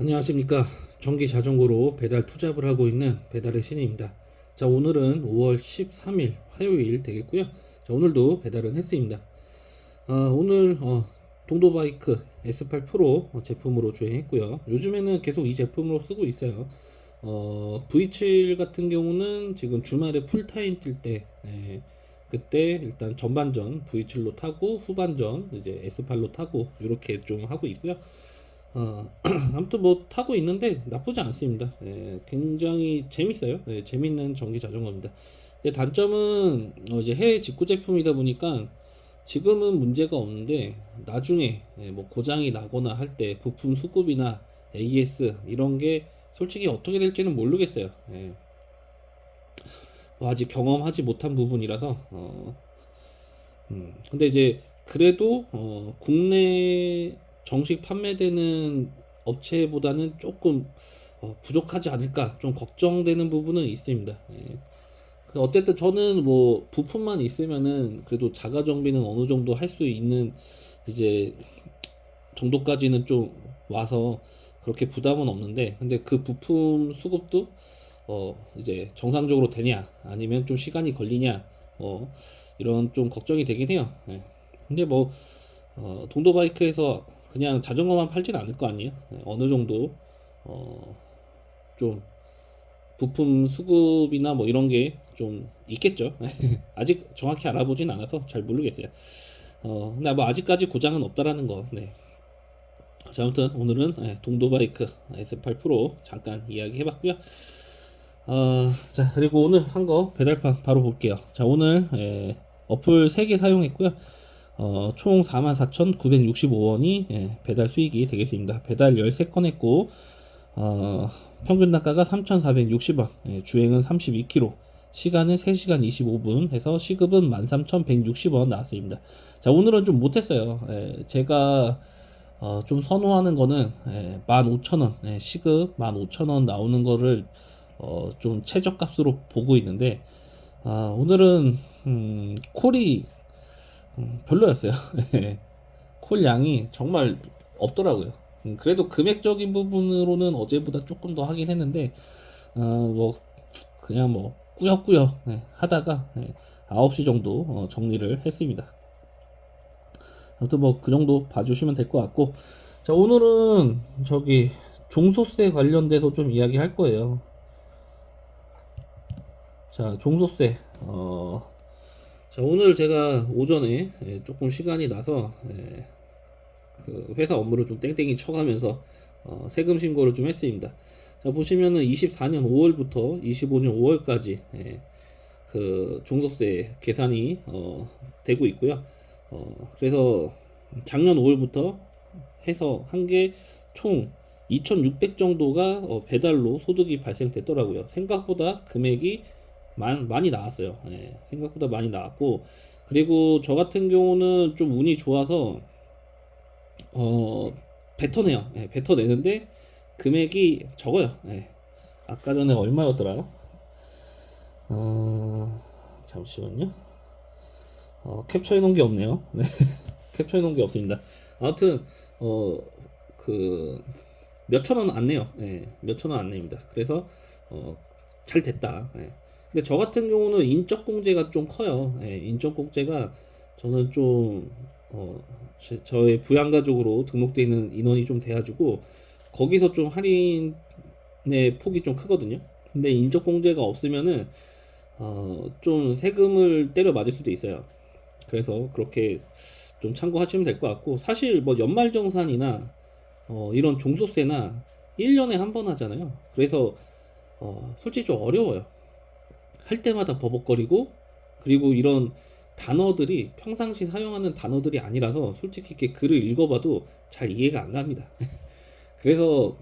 안녕하십니까. 전기 자전거로 배달 투잡을 하고 있는 배달의 신입니다. 자, 오늘은 5월 13일 화요일 되겠고요. 자, 오늘도 배달은 했습니다. 오늘 동도바이크 S8 프로 제품으로 주행했고요. 요즘에는 계속 이 제품으로 쓰고 있어요. V7 같은 경우는 지금 주말에 풀타임 뛸 때, 그때 일단 전반전 V7로 타고 후반전 이제 S8로 타고 이렇게 좀 하고 있고요. 아무튼 뭐 타고 있는데 나쁘지 않습니다. 굉장히 재밌어요. 재밌는 전기 자전거입니다. 근데 단점은 이제 해외 직구 제품이다 보니까 지금은 문제가 없는데 나중에 뭐 고장이 나거나 할 때 부품 수급이나 AS 이런 게 솔직히 어떻게 될지는 모르겠어요. 뭐 아직 경험하지 못한 부분이라서 근데 이제 그래도 국내 정식 판매되는 업체보다는 조금 부족하지 않을까 좀 걱정되는 부분은 있습니다. 어쨌든 저는 뭐 부품만 있으면은 그래도 자가 정비는 어느 정도 할 수 있는 이제 정도까지는 좀 와서 그렇게 부담은 없는데, 근데 그 부품 수급도 이제 정상적으로 되냐 아니면 좀 시간이 걸리냐 이런 좀 걱정이 되긴 해요. 근데 뭐 동도바이크에서 그냥 자전거만 팔진 않을 거 아니에요. 어느 정도 어, 좀 부품 수급이나 뭐 이런 게 좀 있겠죠. 아직 정확히 알아보진 않아서 잘 모르겠어요. 근데 뭐 아직까지 고장은 없다라는 거. 네. 자, 아무튼 오늘은 동도바이크 S8 프로 잠깐 이야기 해봤고요. 자, 그리고 오늘 한 거 배달판 바로 볼게요. 자, 오늘 어플 3개 사용했고요. 총 44,965원이 배달 수익이 되겠습니다. 배달 13건 했고, 평균 단가가 3,460원, 주행은 32km, 시간은 3시간 25분 해서 시급은 13,160원 나왔습니다. 자, 오늘은 좀 못했어요. 제가 좀 선호하는 거는 15,000원, 시급 15,000원 나오는 거를 좀 최저값으로 보고 있는데, 오늘은 콜이 별로였어요. 콜 양이 정말 없더라고요. 그래도 금액적인 부분으로는 어제보다 조금 더 하긴 했는데, 뭐 그냥 뭐 꾸역꾸역 하다가 9시 정도 정리를 했습니다. 아무튼 뭐 그 정도 봐주시면 될 것 같고, 자, 오늘은 저기 종소세 관련돼서 좀 이야기할 거예요. 자, 종소세. 자, 오늘 제가 오전에 조금 시간이 나서 그 회사 업무를 좀 땡땡이 쳐가면서 세금 신고를 좀 했습니다. 자, 보시면은 24년 5월부터 25년 5월까지 그 종소세 계산이 되고 있고요. 그래서 작년 5월부터 해서 한 게 총 2,600 정도가 배달로 소득이 발생됐더라고요. 생각보다 금액이 많이 나왔어요. 생각보다 많이 나왔고, 그리고 저 같은 경우는 좀 운이 좋아서 어, 뱉어내요. 뱉어내는데 금액이 적어요. 아까 전에 얼마였더라? 잠시만요. 캡처해 놓은 게 없네요. 네. 캡처해 놓은 게 없습니다. 아무튼 그 몇천 원 안 내요. 몇천 원 안 냅니다. 그래서 어, 잘 됐다. 근데 저 같은 경우는 인적 공제가 좀 커요. 인적 공제가 저는 좀 저의 부양가족으로 등록되어 있는 인원이 좀 돼가지고 거기서 좀 할인의 폭이 좀 크거든요. 근데 인적 공제가 없으면은 좀 세금을 때려 맞을 수도 있어요. 그래서 그렇게 좀 참고하시면 될 것 같고, 사실 뭐 연말정산이나 이런 종소세나 1년에 한 번 하잖아요. 그래서 솔직히 좀 어려워요. 할 때마다 버벅거리고, 그리고 이런 단어들이 평상시 사용하는 단어들이 아니라서 솔직히 이렇게 글을 읽어봐도 잘 이해가 안 갑니다. 그래서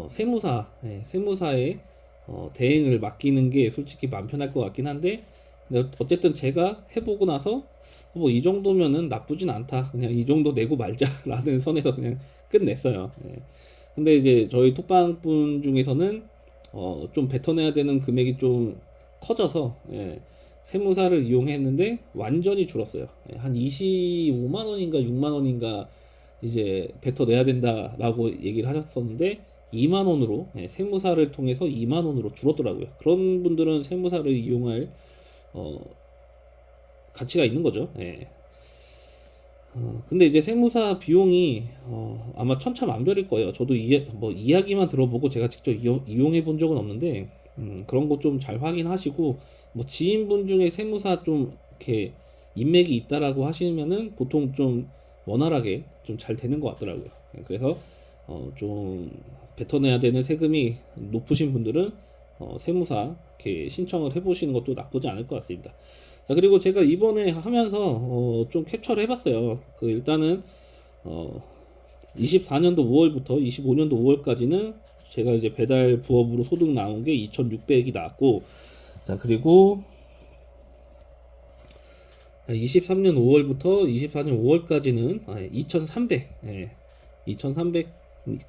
세무사에 대행을 맡기는 게 솔직히 마음 편할 것 같긴 한데, 근데 어쨌든 제가 해보고 나서 뭐 이 정도면은 나쁘진 않다, 그냥 이 정도 내고 말자라는 선에서 그냥 끝냈어요. 근데 이제 저희 톡방분 중에서는 좀 뱉어내야 되는 금액이 좀 커져서 세무사를 이용했는데 완전히 줄었어요. 한 25만 원인가 6만 원인가 이제 뱉어내야 된다라고 얘기를 하셨었는데 2만 원으로 세무사를 통해서 2만 원으로 줄었더라고요. 그런 분들은 세무사를 이용할 어, 가치가 있는 거죠. 예. 근데 이제 세무사 비용이 아마 천차만별일 거예요. 저도 뭐 이야기만 들어보고 제가 직접 이용해 본 적은 없는데 그런 거 좀 잘 확인하시고 뭐 지인분 중에 세무사 좀 이렇게 인맥이 있다라고 하시면은 보통 좀 원활하게 좀 잘 되는 것 같더라고요. 그래서 좀 뱉어내야 되는 세금이 높으신 분들은 세무사 이렇게 신청을 해보시는 것도 나쁘지 않을 것 같습니다. 자, 그리고 제가 이번에 하면서 좀 캡처를 해봤어요. 그 일단은 24년도 5월부터 25년도 5월까지는 제가 이제 배달 부업으로 소득 나온 게 2,600이 나왔고, 자, 그리고 23년 5월부터 24년 5월까지는 2,300, 2,300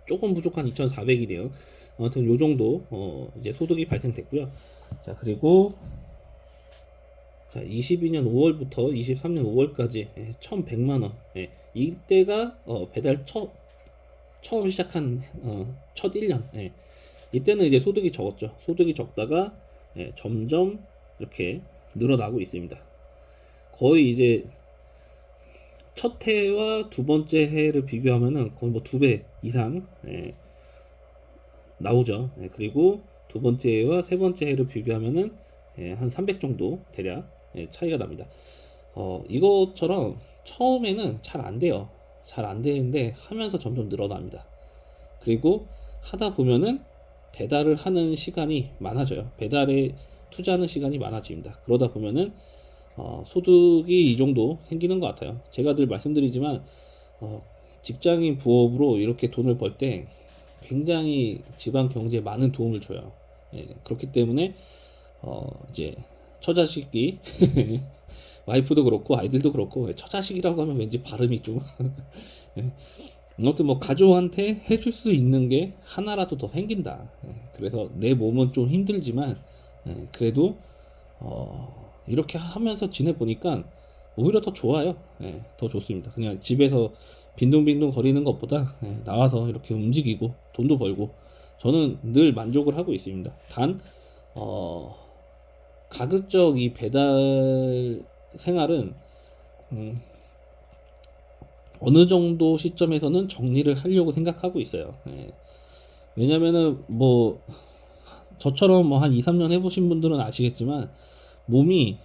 조금 부족한 2,400이네요. 아무튼 요 정도 이제 소득이 발생됐고요. 자, 그리고 자, 22년 5월부터 23년 5월까지 1,100만 원. 이때가 배달 처음 시작한 첫 1년. 이때는 이제 소득이 적었죠. 소득이 적다가 점점 이렇게 늘어나고 있습니다. 거의 이제 첫 해와 두 번째 해를 비교하면은 거의 뭐 2배 이상 나오죠. 그리고 두 번째 해와 세 번째 해를 비교하면은 한 300 정도 대략 차이가 납니다. 이것처럼 처음에는 잘 안 돼요. 잘 안 되는데 하면서 점점 늘어납니다. 그리고 하다 보면은 배달을 하는 시간이 많아져요. 배달에 투자하는 시간이 많아집니다. 그러다 보면은 소득이 이 정도 생기는 것 같아요. 제가 늘 말씀드리지만 직장인 부업으로 이렇게 돈을 벌 때 굉장히 집안 경제에 많은 도움을 줘요. 그렇기 때문에 이제 처자식이 와이프도 그렇고 아이들도 그렇고 처자식이라고 하면 왠지 발음이 좀 아무튼 뭐 가족한테 해줄 수 있는 게 하나라도 더 생긴다. 그래서 내 몸은 좀 힘들지만 그래도 이렇게 하면서 지내보니까 오히려 더 좋아요. 더 좋습니다. 그냥 집에서 빈둥빈둥 거리는 것보다 나와서 이렇게 움직이고 돈도 벌고 저는 늘 만족을 하고 있습니다. 단 가급적 이 배달 생활은 어느 정도 시점에서는 정리를 하려고 생각하고 있어요. 왜냐면은 뭐 저처럼 뭐 한 2, 3년 해보신 분들은 아시겠지만 몸이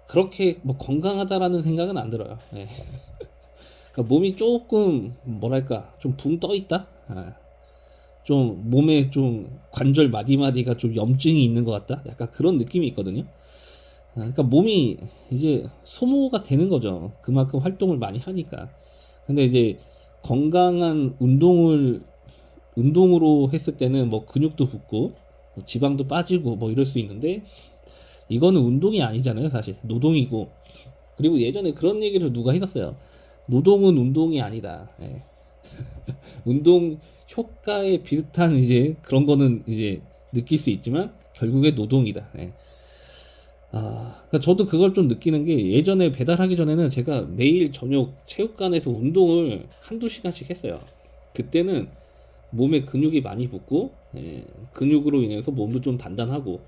그렇게 뭐 건강하다라는 생각은 안 들어요. 그러니까 몸이 조금 뭐랄까 좀 붕 떠 있다. 좀 몸에 좀 관절 마디마디가 좀 염증이 있는 것 같다. 약간 그런 느낌이 있거든요. 그러니까 몸이 이제 소모가 되는 거죠. 그만큼 활동을 많이 하니까. 근데 이제 건강한 운동으로 했을 때는 뭐 근육도 붙고 뭐 지방도 빠지고 뭐 이럴 수 있는데 이거는 운동이 아니잖아요, 사실. 노동이고. 그리고 예전에 그런 얘기를 누가 했었어요. 노동은 운동이 아니다. 운동 효과에 비슷한 이제 그런 거는 이제 느낄 수 있지만 결국에 노동이다. 그러니까 저도 그걸 좀 느끼는 게 예전에 배달하기 전에는 제가 매일 저녁 체육관에서 운동을 한두 시간씩 했어요. 그때는 몸에 근육이 많이 붙고 근육으로 인해서 몸도 좀 단단하고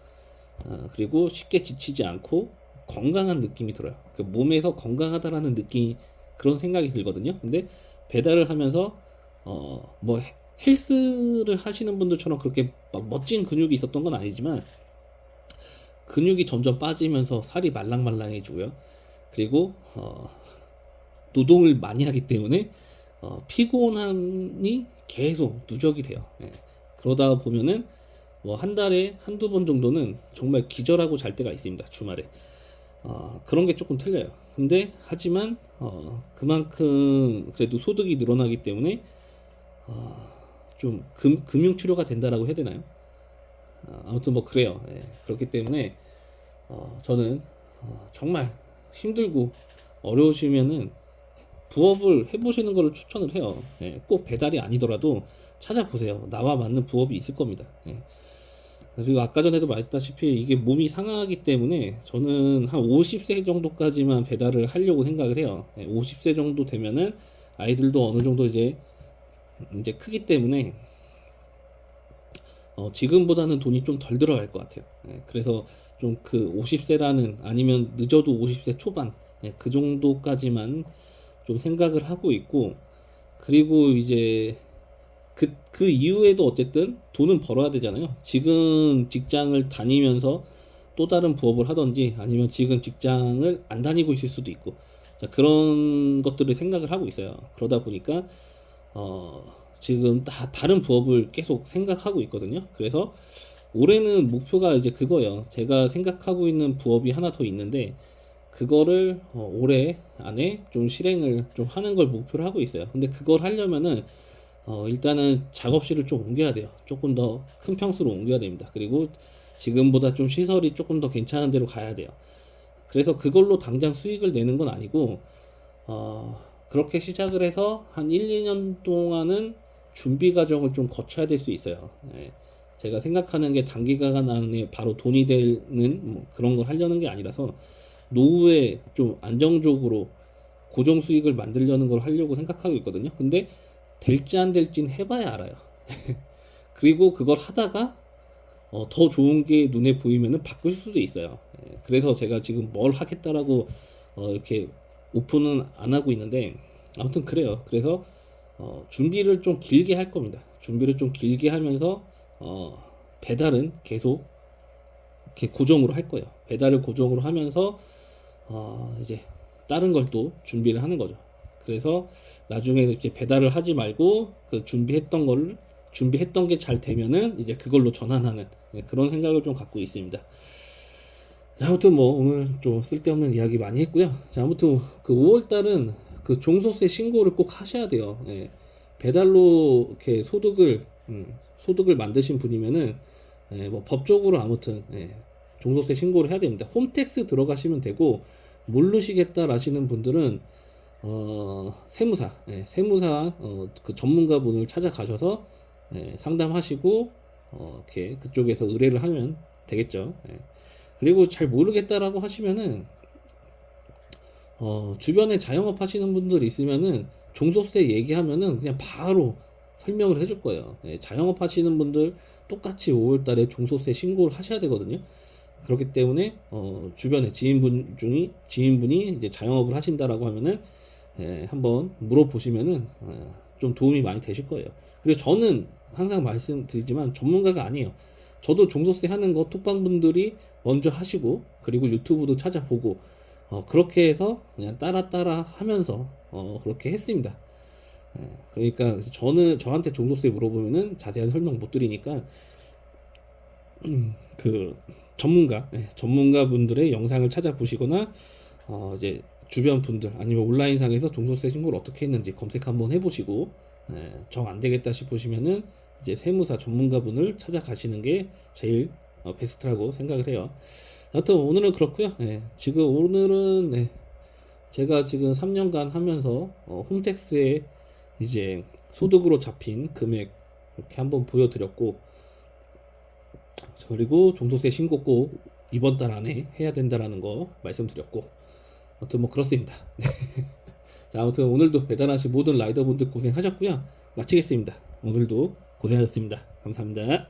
그리고 쉽게 지치지 않고 건강한 느낌이 들어요. 그 몸에서 건강하다라는 느낌 그런 생각이 들거든요. 근데 배달을 하면서 뭐 헬스를 하시는 분들처럼 그렇게 막 멋진 근육이 있었던 건 아니지만 근육이 점점 빠지면서 살이 말랑말랑해지고요. 그리고 노동을 많이 하기 때문에 피곤함이 계속 누적이 돼요. 그러다 보면은 뭐 한 달에 한두 번 정도는 정말 기절하고 잘 때가 있습니다. 주말에. 그런 게 조금 틀려요. 근데 하지만 그만큼 그래도 소득이 늘어나기 때문에 좀 금융 치료가 된다라고 해야 되나요? 아무튼 뭐 그래요. 그렇기 때문에 저는 정말 힘들고 어려우시면은 부업을 해보시는 것을 추천을 해요. 꼭 배달이 아니더라도 찾아보세요. 나와 맞는 부업이 있을 겁니다. 그리고 아까 전에도 말했다시피 이게 몸이 상하기 때문에 저는 한 50세 정도까지만 배달을 하려고 생각을 해요. 50세 정도 되면은 아이들도 어느 정도 이제 크기 때문에 지금보다는 돈이 좀 덜 들어갈 것 같아요. 예, 그래서 좀 그 50세라는 아니면 늦어도 50세 초반 그 정도까지만 좀 생각을 하고 있고, 그리고 이제 그 이후에도 어쨌든 돈은 벌어야 되잖아요. 지금 직장을 다니면서 또 다른 부업을 하던지 아니면 지금 직장을 안 다니고 있을 수도 있고, 자, 그런 것들을 생각을 하고 있어요. 그러다 보니까 지금 다른 부업을 계속 생각하고 있거든요. 그래서 올해는 목표가 이제 그거예요. 제가 생각하고 있는 부업이 하나 더 있는데 그거를 올해 안에 좀 실행을 좀 하는 걸 목표로 하고 있어요. 근데 그걸 하려면은 일단은 작업실을 좀 옮겨야 돼요. 조금 더 큰 평수로 옮겨야 됩니다. 그리고 지금보다 좀 시설이 조금 더 괜찮은 데로 가야 돼요. 그래서 그걸로 당장 수익을 내는 건 아니고 그렇게 시작을 해서 한 1, 2년 동안은 준비 과정을 좀 거쳐야 될 수 있어요. 예. 제가 생각하는 게 단기간 안에 바로 돈이 되는 뭐 그런 걸 하려는 게 아니라서 노후에 좀 안정적으로 고정 수익을 만들려는 걸 하려고 생각하고 있거든요. 근데 될지 안 될지는 해봐야 알아요. 그리고 그걸 하다가 더 좋은 게 눈에 보이면은 바꿀 수도 있어요. 예, 그래서 제가 지금 뭘 하겠다라고 이렇게 오픈은 안 하고 있는데 아무튼 그래요. 그래서 준비를 좀 길게 할 겁니다. 준비를 좀 길게 하면서 배달은 계속 이렇게 고정으로 할 거예요. 배달을 고정으로 하면서 이제 다른 걸 또 준비를 하는 거죠. 그래서 나중에 이렇게 배달을 하지 말고 그 준비했던 게 잘 되면은 이제 그걸로 전환하는 그런 생각을 좀 갖고 있습니다. 아무튼 뭐 오늘 좀 쓸데없는 이야기 많이 했고요. 자, 아무튼 그 5월 달은 그 종소세 신고를 꼭 하셔야 돼요. 예. 배달로 이렇게 소득을 만드신 분이면은 뭐 법적으로 아무튼 종소세 신고를 해야 됩니다. 홈택스 들어가시면 되고, 모르시겠다 라시는 분들은 세무사 그 전문가분을 찾아가셔서 상담하시고 이렇게 그쪽에서 의뢰를 하면 되겠죠. 그리고 잘 모르겠다라고 하시면은 주변에 자영업 하시는 분들 있으면은 종소세 얘기하면은 그냥 바로 설명을 해줄 거예요. 자영업 하시는 분들 똑같이 5월 달에 종소세 신고를 하셔야 되거든요. 그렇기 때문에 주변에 지인분이 이제 자영업을 하신다라고 하면은 한번 물어보시면은 좀 도움이 많이 되실 거예요. 그리고 저는 항상 말씀드리지만 전문가가 아니에요. 저도 종소세 하는 거 톡방분들이 먼저 하시고, 그리고 유튜브도 찾아보고 그렇게 해서 그냥 따라 하면서 그렇게 했습니다. 그러니까 저한테 종소세 물어보면은 자세한 설명 못 드리니까 그 전문가분들의 영상을 찾아보시거나 이제 주변 분들 아니면 온라인상에서 종소세 신고를 어떻게 했는지 검색 한번 해보시고, 정 안 되겠다 싶으시면은 이제 세무사 전문가분을 찾아가시는 게 제일 베스트라고 생각을 해요. 하여튼 오늘은 그렇고요. 지금 오늘은 제가 지금 3년간 하면서 홈택스에 이제 소득으로 잡힌 금액 이렇게 한번 보여드렸고, 그리고 종소세 신고 꼭 이번 달 안에 해야 된다라는 거 말씀드렸고, 아무튼 뭐 그렇습니다. 자, 아무튼 오늘도 배달하신 모든 라이더분들 고생하셨고요. 마치겠습니다. 오늘도 고생하셨습니다. 감사합니다.